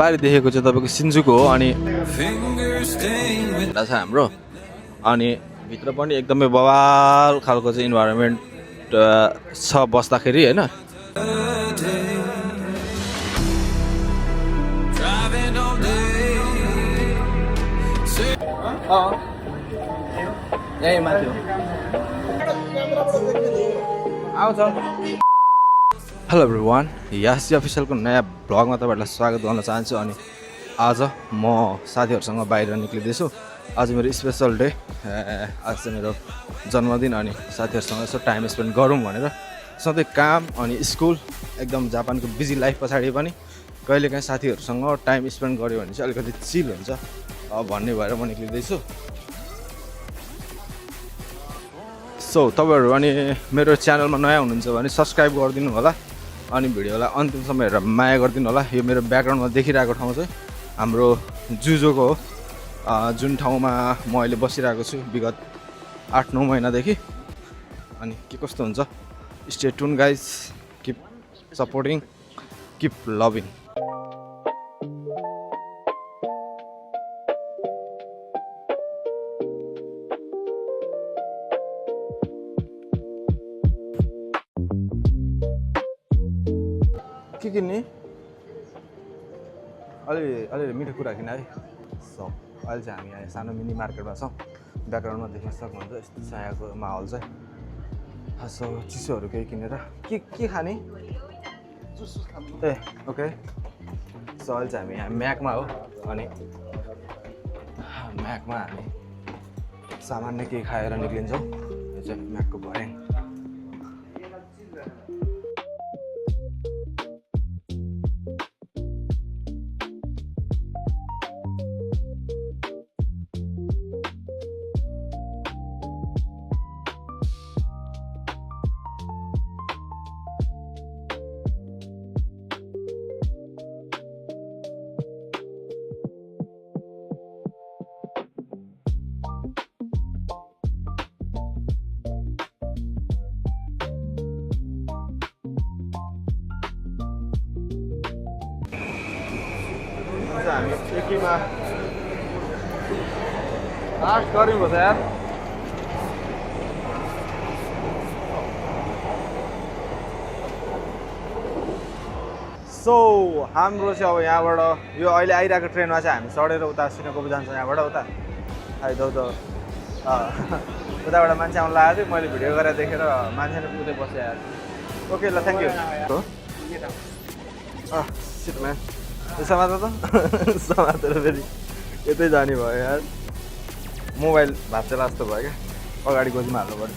बिस्तारै देखेको चाहिँ तपाईँको सिन्जुको हो अनि छ हाम्रो अनि भित्र पनि एकदमै बवाल खालको चाहिँ इन्भाइरोमेन्ट छ बस्दाखेरि होइन। यही माथि आउँछ। हेलो एभ्रिवान, यासी अफिसियलको नयाँ भ्लगमा तपाईँहरूलाई स्वागत गर्न चाहन्छु। अनि आज म साथीहरूसँग बाहिर निक्लिँदैछु। आज मेरो स्पेसल डे, आज चाहिँ मेरो जन्मदिन अनि साथीहरूसँग यसो टाइम स्पेन्ड गरौँ भनेर। सधैँ काम अनि स्कुल एकदम जापानको बिजी लाइफ पछाडि पनि कहिलेकाहीँ साथीहरूसँग टाइम स्पेन्ड गऱ्यो भने चाहिँ अलिकति चिल हुन्छ भन्ने भएर म निक्लिँदैछु। सो तपाईँहरू अनि मेरो च्यानलमा नयाँ हुनुहुन्छ भने सब्सक्राइब गरिदिनु होला अनि भिडियोलाई अन्तिमसम्म हेरेर माया गरिदिनु होला। यो मेरो ब्याकग्राउन्डमा देखिरहेको ठाउँ चाहिँ हाम्रो जुजोको हो, जुन ठाउँमा म अहिले बसिरहेको छु विगत 8-9 महिनादेखि। अनि के कस्तो हुन्छ, stay tune guys, keep supporting, keep loving. के किन्ने अलि मिठो कुरा किन है। सो अहिले चाहिँ हामी यहाँ सानो मिनी मार्केटमा छौँ। ब्याकग्राउन्डमा देख्न सक्नुहुन्छ यस्तो छ यहाँको माहौल चाहिँ। सो चिसोहरू केही किनेर के खाने ए ओके। सो अहिले चाहिँ हामी यहाँ म्याकमा हो अनि म्याकमा हामी सामान्य केही खाएर निक्लिन्छौँ। यो चाहिँ म्याकको भर्याङ। हामी एकीमा लास्ट गरेको छ यार। सो हाम्रो चाहिँ अब यहाँबाट यो अहिले आइरहेको ट्रेनमा चाहिँ हामी चढेर उता सिनेकोप जान्छ। यहाँबाट उता आइदाउ त उताबाट मान्छे आउनु लागेको थियो, मैले भिडियो गरेर देखेर मान्छे नै पुग्दै बसेँ यार। ओके ल, थ्याङ्क यू। सिट म्यान, समात त समातेर फेरि यतै जाने भयो यार। मोबाइल भाँच्चेला जस्तो भयो क्या, अगाडि गोजीमा हाल्नु पऱ्यो।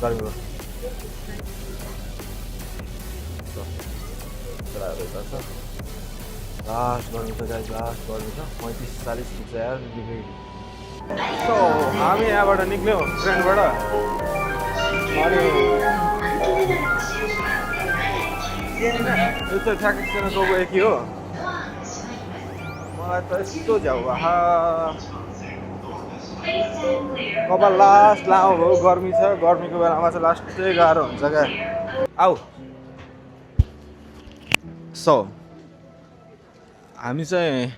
गर्मी भयो लास्ट गर्नु छ गाइस, लास्ट गर्नु छ 35-40 पुग्छ यार डिग्री। सो हामी यहाँबाट निक्ल्यौँ ट्रेनबाट अनि यो चाहिँ ठ्याक्कै सिनेकोप एकी हो। मलाई त यस्तो झ्याउ कपाल लास्ट लामो भयो। गर्मी छ, गर्मीको बेलामा चाहिँ लास्टै गाह्रो हुन्छ क्या। आऊ सो हामी चाहिँ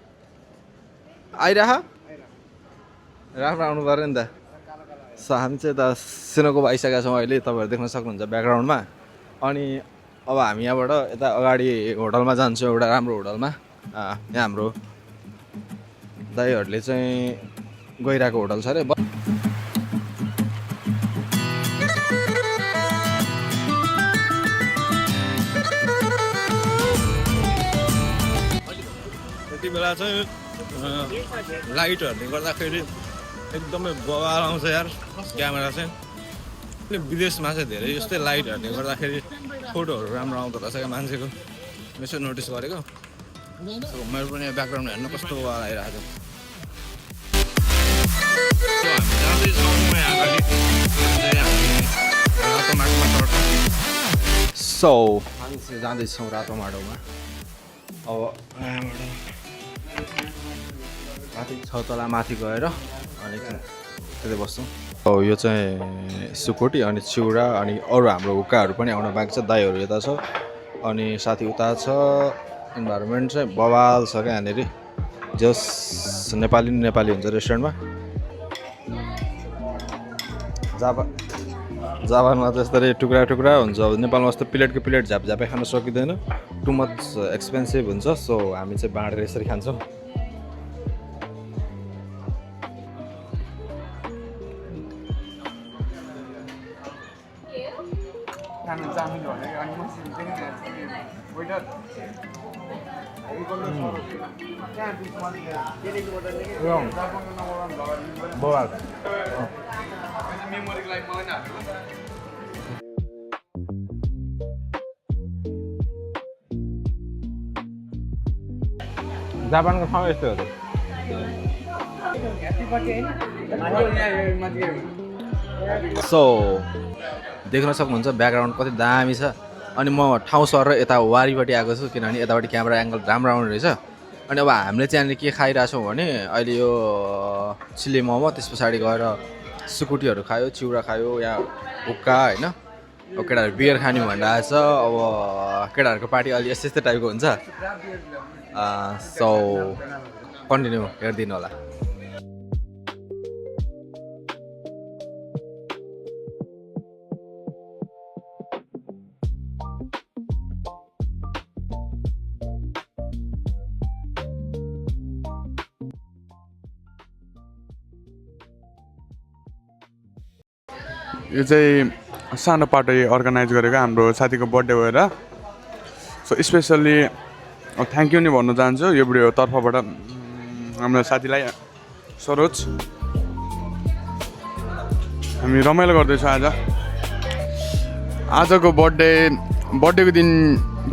आइरह राम्रो आउनु पऱ्यो नि त। सो हामी चाहिँ त सिनेकोप आइसकेका छौँ अहिले, तपाईँहरू देख्न सक्नुहुन्छ ब्याकग्राउन्डमा। अनि अब हामी यहाँबाट यता अगाडि होटलमा जान्छौँ, एउटा राम्रो होटलमा। यहाँ हाम्रो दाइहरूले चाहिँ गइरहेको होटल छ अरे। यति बेला चाहिँ लाइटहरूले गर्दाखेरि एकदमै बवाल आउँछ यार क्यामेरा चाहिँ। विदेशमा चाहिँ धेरै यस्तै लाइटहरूले गर्दाखेरि फोटोहरू राम्रो आउँदो रहेछ क्या मान्छेको, यसो नोटिस गरेको। मेरो पनि ब्याकग्राउन्ड हेर्नु कस्तो बवाल आइरहेको छ। सो हामी चाहिँ जाँदैछौँ रातो माटोमा। अब माथि 6 तला माथि गएर अनि त्यतै बस्छौँ। यो चाहिँ सुकुटी अनि चिउरा अनि अरू हाम्रो हुक्काहरू पनि आउन बाँकी छ। दाइहरू यता छ अनि साथी उता छ, इन्भाइरोमेन्ट चाहिँ बवाल छ क्या यहाँनिर जस नेपाली हुन्छ रेस्टुरेन्टमा जापानमा त यस्तरी टुक्रा टुक्रा हुन्छ नेपालमा जस्तो प्लेटको प्लेट झ्यापझ्यापै खान सकिँदैन टु मच एक्सपेन्सिभ हुन्छ सो हामी चाहिँ बाँडेर यसरी खान्छौँ जापानको ठाउँ यस्तै हो त सो देख्न सक्नुहुन्छ ब्याकग्राउन्ड कति दामी छ अनि म ठाउँ सरेर यता वारिपट्टि आएको छु किनभने यतापट्टि क्यामेरा एङ्गल राम्रो आउने रहेछ अनि अब हामीले चाहिँ यहाँनिर के खाइरहेछौँ भने अहिले यो चिल्ली मोमो त्यस पछाडि गएर सुकुटीहरू खायो चिउरा खायो यहाँ हुक्का होइन अब केटाहरू बियर खाने भनिरहेछ अब केटाहरूको पार्टी अलि यस्तै यस्तै टाइपको हुन्छ सो कन्टिन्यू हेरिदिनु होला यो चाहिँ सानो पार्टी अर्गनाइज गरेको हाम्रो साथीको बर्थडे भएर सो स्पेसल्ली थ्याङ्क यू नि भन्न चाहन्छु यो भिडियो तर्फबाट हाम्रो साथीलाई सरोज हामी रमाइलो गर्दैछौँ आजको बर्थडेको दिन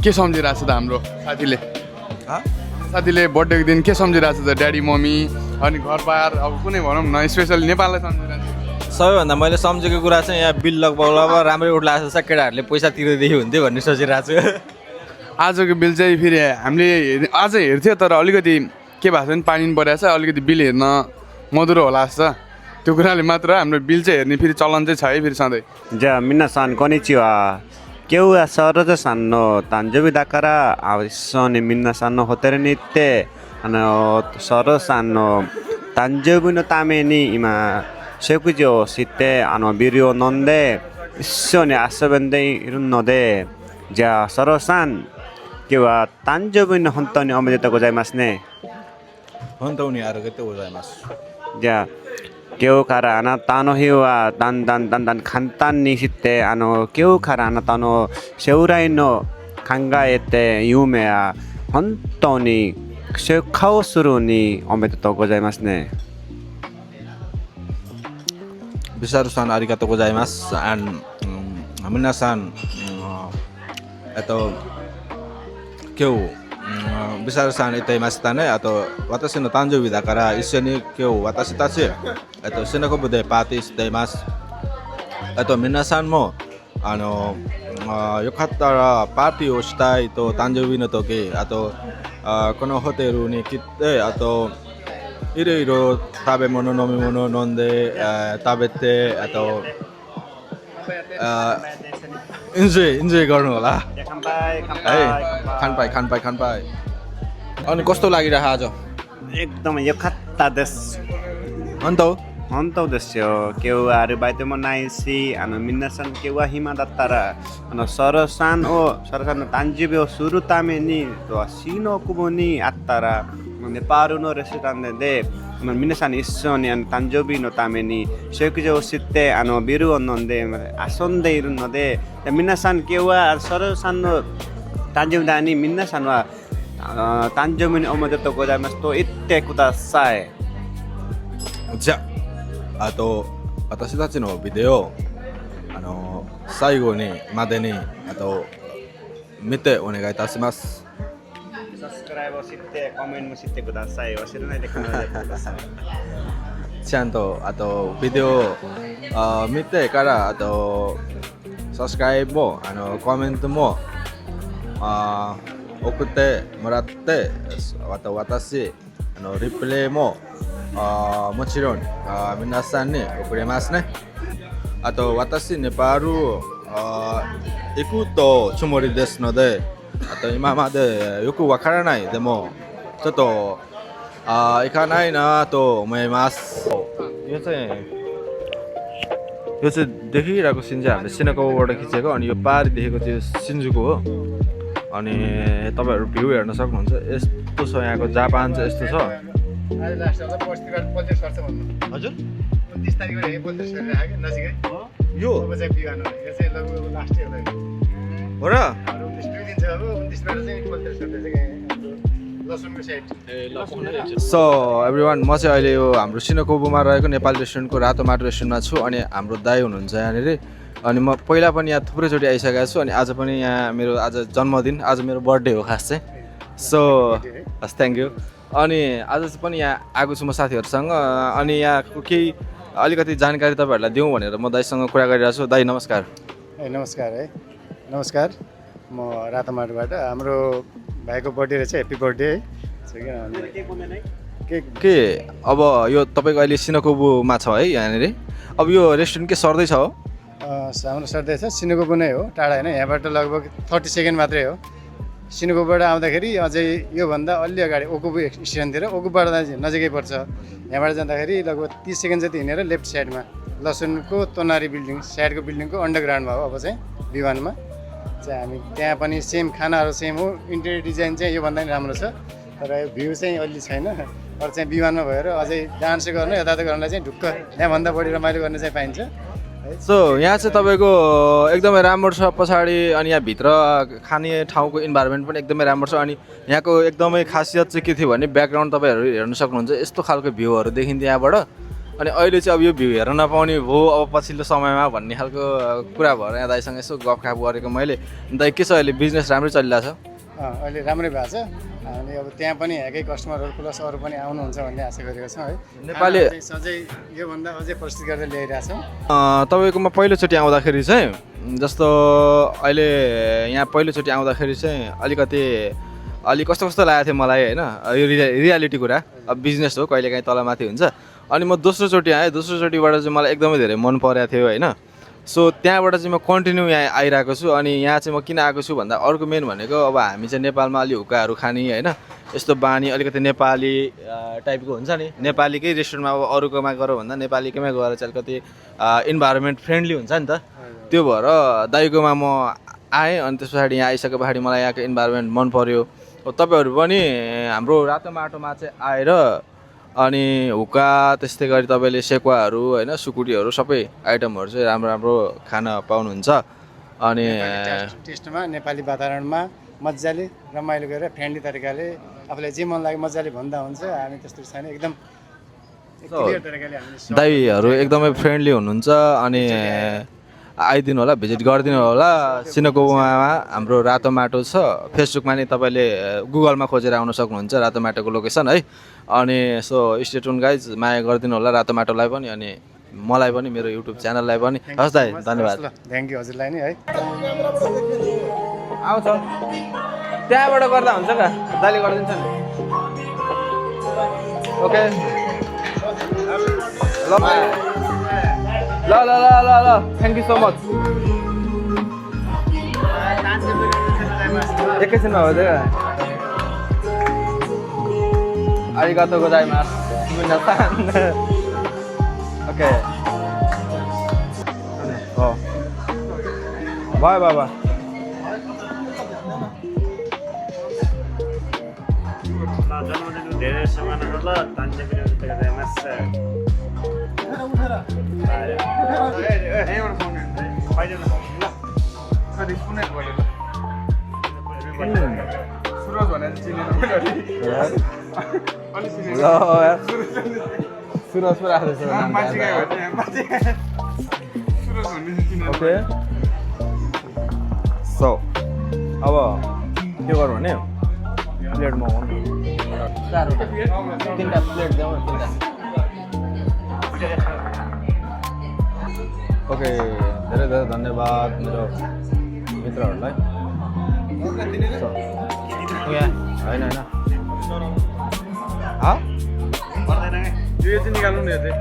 के सम्झिरहेको छ त हाम्रो साथीले बर्थडेको दिन के सम्झिरहेको छ त ड्याडी मम्मी अनि घरबार अब कुनै भनौँ न स्पेसल्ली नेपाललाई सम्झिरहेको छ सबैभन्दा मैले सम्झेको कुरा चाहिँ यहाँ बिल लगभग राम्रै उठ्ला जस्तो छ केटाहरूले पैसा तिर्दैदेखि हुन्थ्यो भन्ने सोचिरहेको छु आजको बिल चाहिँ फेरि हामीले आज हेर्थ्यो तर अलिकति के भएको छ भने पानी पनि परिरहेको छ अलिकति बिल हेर्न मधुरो होला जस्तो त्यो कुराले मात्र हाम्रो बिल चाहिँ हेर्ने फेरि चलन चाहिँ छ है फेरि सधैँ じゃあ皆さんこんにちは。今日はソロザさんの誕生日だから一緒に皆さんのホテルに行ってソロさんの誕生日のために今食事をしてビールを飲んで一緒に遊んでいるのでじゃあソロさん今日は誕生日の本当におめでとうございますね。本当にありがとうございます。じゃあ今日からあなたの日はだんだん簡単にして今日からあなたの将来の考えて夢は本当に成功するにおめでとうございますね。ビサルさんありがとうございます。皆さん今日ビサルさん言っていましたね。あと私の誕生日だから一緒に今日私たちシナコブでパーティーしています。皆さんもよかったらパーティーをしたいと誕生日の時このホテルに来ていろいろ食べ物飲み物飲んで食べてエンジョイगर्नु होला है खानपाई अनि कस्तो लागिरहेको आज एकदम 良かったです。本当ですよ。今日はアルバイトもないし皆さん今日は暇だったらソロさんの誕生日をするためにシノクブにあったらネパールのレストランで皆さん一緒に誕生日のために食事をしてビールを飲んで遊んでいるので皆さん今日はソロさんの誕生日だに皆さんは誕生日におめでとうございますと言ってください。じゃあ私たちのビデオ最後にまでに見てお願いいたします。サブスクライブをしてコメントもしてください。忘れないでください。ちゃんとビデオ見てからサブスクライブもコメントも送ってもらって私リプレイももちろん皆さんに送れますね。私ネパール行くとつもりですので今までよくわからないでもちょっと行かないなと思いますयो चाहिँ देखिरहेको सिन चाहिँ हामीले सिनाकोबाट खिचेको अनि यो पारी देखेको त्यो सिन्जुको हो अनि तपाईँहरू भ्यू हेर्न सक्नुहुन्छ यस्तो छ यहाँको जापान चाहिँ यस्तो छ हजुर 29 तारिखबाट यही पोल्ट्री सेल राख्यो नजिकै यो अब चाहिँ बिहान हो यो चाहिँ लगभग लास्ट इयर हो र 29 दुई दिन छ अब 29 बाट चाहिँ पोल्ट्री सेल चाहिँ लसुनको साइड सो एभ्रिवान म चाहिँ अहिले यो हाम्रो सिनाकोबुमा रहेको नेपाली रेस्टुरेन्टको रातो माटो रेस्टुरेन्टमा छु अनि हाम्रो दाइ हुनुहुन्छ यहाँनिर अनि म पहिला पनि यहाँ थुप्रैचोटि आइसकेको छु अनि आज पनि यहाँ मेरो आज जन्मदिन आज मेरो बर्थडे हो खास चाहिँ सो हस् थ्याङ्क यू अनि आज चाहिँ पनि यहाँ आएको छु म साथीहरूसँग अनि यहाँको केही अलिकति जानकारी तपाईँहरूलाई दिउँ भनेर म दाइसँग कुरा गरिरहेको छु दाइ नमस्कार नमस्कार है नमस्कार म रातोमाटोबाट हाम्रो भाइको बर्थडे रहेछ हेप्पी बर्थडे है के अब यो तपाईँको अहिले सिनाकोबुमा छ है यहाँनिर अब यो रेस्टुरेन्ट के सर्दैछ हो हाम्रो सर्दै छ सिनुकोबु नै हो टाढा होइन यहाँबाट लगभग 30 सेकेन्ड मात्रै हो सिनुकोबाट आउँदाखेरि अझै योभन्दा अलि अगाडि ओकुबु स्टेसनतिर ओकुबाट नजिकै पर्छ यहाँबाट जाँदाखेरि लगभग 30 सेकेन्ड जति हिँडेर लेफ्ट साइडमा लसुनको तोनारी बिल्डिङ साइडको बिल्डिङको अन्डरग्राउन्डमा हो अब चाहिँ विमानमा चाहिँ हामी त्यहाँ पनि सेम खानाहरू सेम हो इन्टेरियर डिजाइन चाहिँ योभन्दा पनि राम्रो छ तर यो भ्यू चाहिँ अलि छैन अरू चाहिँ विमानमा भएर अझै डान्स गर्नु यताउता गर्नलाई चाहिँ ढुक्क यहाँभन्दा बढी रमाइलो गर्न चाहिँ पाइन्छ सो यहाँ चाहिँ तपाईँको एकदमै राम्रो छ पछाडि अनि यहाँभित्र खाने ठाउँको इन्भाइरोमेन्ट पनि एकदमै राम्रो छ अनि यहाँको एकदमै खासियत चाहिँ के थियो भने ब्याकग्राउन्ड तपाईँहरू हेर्न सक्नुहुन्छ यस्तो खालको भ्यूहरू देखिन्थ्यो यहाँबाट अनि अहिले चाहिँ अब यो भ्यू हेर्न नपाउने भयो अब पछिल्लो समयमा भन्ने खालको कुरा भएर यहाँ दाइसँग यसो गफखाफ गरेको मैले दाइ के छ अहिले बिजनेस राम्रै चलिरहेछ अहिले राम्रै भएको छ अनि अब त्यहाँ पनि यहाँकै कस्टमरहरू प्लस अरू पनि आउनुहुन्छ भन्ने आशा गरेको छौँ है नेपाली सधैँ योभन्दा अझै प्रस्तुत गरेर ल्याइरहेछौँ तपाईँकोमा पहिलोचोटि आउँदाखेरि चाहिँ जस्तो अहिले यहाँ पहिलोचोटि आउँदाखेरि चाहिँ अलिक कस्तो कस्तो लागेको थियो मलाई होइन यो रियालिटी कुरा अब बिजनेस हो कहिलेकाहीँ तलमाथि हुन्छ अनि म दोस्रोचोटि आएँ दोस्रोचोटिबाट चाहिँ मलाई एकदमै धेरै मन परेको थियो होइन सो त्यहाँबाट चाहिँ म कन्टिन्यू यहाँ आइरहेको छु अनि यहाँ चाहिँ म किन आएको छु भन्दा अर्को मेन भनेको अब हामी चाहिँ नेपालमा अलि हुक्काहरू खाने होइन यस्तो बानी अलिकति नेपाली टाइपको हुन्छ नि नेपालीकै रेस्टुरेन्टमा अब अरूकोमा गरौँ भन्दा नेपालीकैमा गएर चाहिँ अलिकति इन्भाइरोमेन्ट फ्रेन्डली हुन्छ नि त त्यो भएर दाइकोमा म आएँ अनि त्यस पछाडि यहाँ आइसके पछाडि मलाई यहाँको इन्भाइरोमेन्ट मन पऱ्यो तपाईँहरू पनि हाम्रो रातो माटोमा चाहिँ आएर अनि हुक्का त्यस्तै गरी तपाईँले सेकुवाहरू होइन सुकुटीहरू सबै आइटमहरू चाहिँ राम्रो राम्रो खान पाउनुहुन्छ अनि टेस्टमा नेपाली वातावरणमा मजाले रमाइलो गरेर फ्रेन्डली तरिकाले आफूलाई जे मन लाग्यो मजाले भन्दा हुन्छ हामी त्यस्तो छैन एकदम क्लियर तरिकाले हामीले दाइहरू एकदमै फ्रेन्डली हुनुहुन्छ अनि आइदिनु होला भिजिट गरिदिनु होला सिनाकोबुमा हाम्रो रातो माटो छ फेसबुकमा नि तपाईँले गुगलमा खोजेर आउन सक्नुहुन्छ रातो माटोको लोकेसन है अनि सो स्टे ट्युन गाइज माया गरिदिनु होला रातो माटोलाई पनि अनि मलाई पनि मेरो युट्युब च्यानललाई पनि हस् दाइ धन्यवाद थ्याङ्क यू हजुरलाई नि है आउँछ त्यहाँबाट गर्दा हुन्छ का दाइले गरिदिन्छ नि ओके ल ल ल ल ल थ्याङ्क यू सो मच एकैछिनमा हो त्यो आरिगातो गोजाइमास ओके हो बाय बाय बाय जन्मदिनको धेरै सामानहरू ल तान्जे पनि गोजाइमास सुरज भनेर चिनेर सुरज पो राख्दैछ ओके सो अब के गरौँ भने प्लेट मगाउनु तिनवटा प्लेट देऊ ओके धेरै धेरै धन्यवाद मेरो मित्रहरूलाई होइन होइन यो चाहिँ निकाल्नु नि यो चाहिँ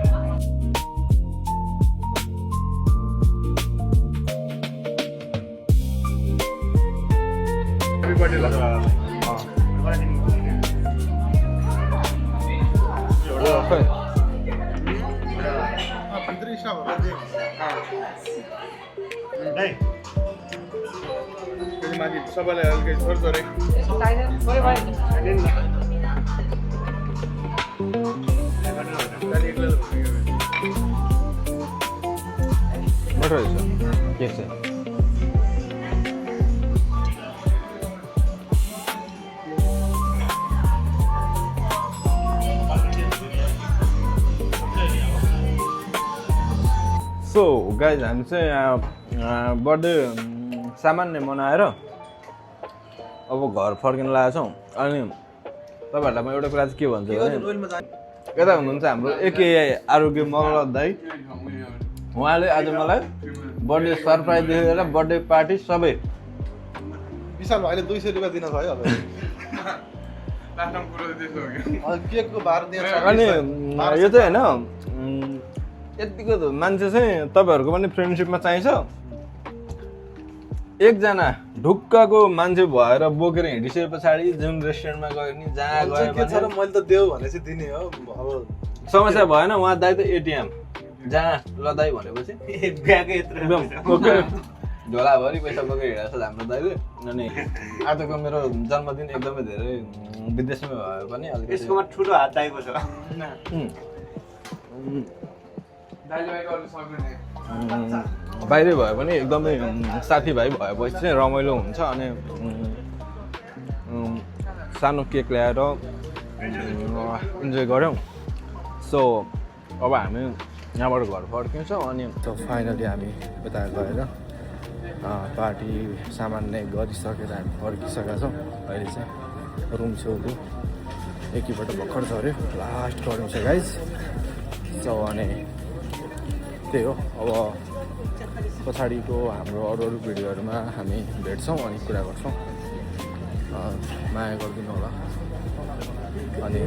खै माथि सबैलाई अलिकति थोरै थोरै मोटो रहेछ के चाहिँ सो गाइज हामी चाहिँ बर्थडे सामान्य मनाएर अब घर फर्किन लागेको छौँ अनि तपाईँहरूलाई म एउटा कुरा चाहिँ के भन्छु भने यता हुनुहुन्छ हाम्रो एके आरोग्य मल्ल दाई उहाँले आज मलाई बर्थडे सरप्राइज दिएर बर्थडे पार्टी सबै विशाल भाइले 200 रुपियाँ दिन भयो अब केकको भार दिएर अनि यो चाहिँ होइन यतिको मान्छे चाहिँ तपाईँहरूको पनि फ्रेन्डसिपमा चाहिन्छ एकजना ढुक्कको मान्छे भएर बोकेर हिँडिसके पछाडि जुन रेस्टुरेन्टमा गयो नि जहाँ गयो के छ र मैले त देऊ भनेपछि दिने हो अब समस्या भएन उहाँ दाइ त एटिएम जहाँ ल दाइ भनेपछि ब्यागै यत्रो एकदम ओके झोलाभरि पैसा बोकेर हिँडेको छ हाम्रो दाइले अनि आजको मेरो जन्मदिन एकदमै धेरै विदेशमै भयो पनि अलिकति यसकोमा ठुलो हात दाइको छ बाहिरै भयो भने एकदमै साथीभाइ भएपछि चाहिँ रमाइलो हुन्छ अनि सानो केक ल्याएर इन्जोय गऱ्यौँ सो अब हामी यहाँबाट घर फर्किन्छौँ अनि फाइनली हामी यता गएर पार्टी सामान्य गरिसकेर हामी फर्किसकेका छौँ अहिले चाहिँ रुम छेउको एकैपल्ट भर्खर झऱ्यो लास्ट गऱ्यौँ छ गाइज सो अनि त्यही हो अब पछाडिको हाम्रो अरू भिडियोहरूमा हामी भेट्छौँ अनि कुरा गर्छौँ माया गरिदिनु होला अनि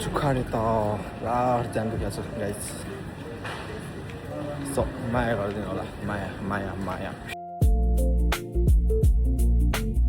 चुखाडे त लास्ट जानु क्या छ गाइज सो माया गरिदिनु होला माया माया माया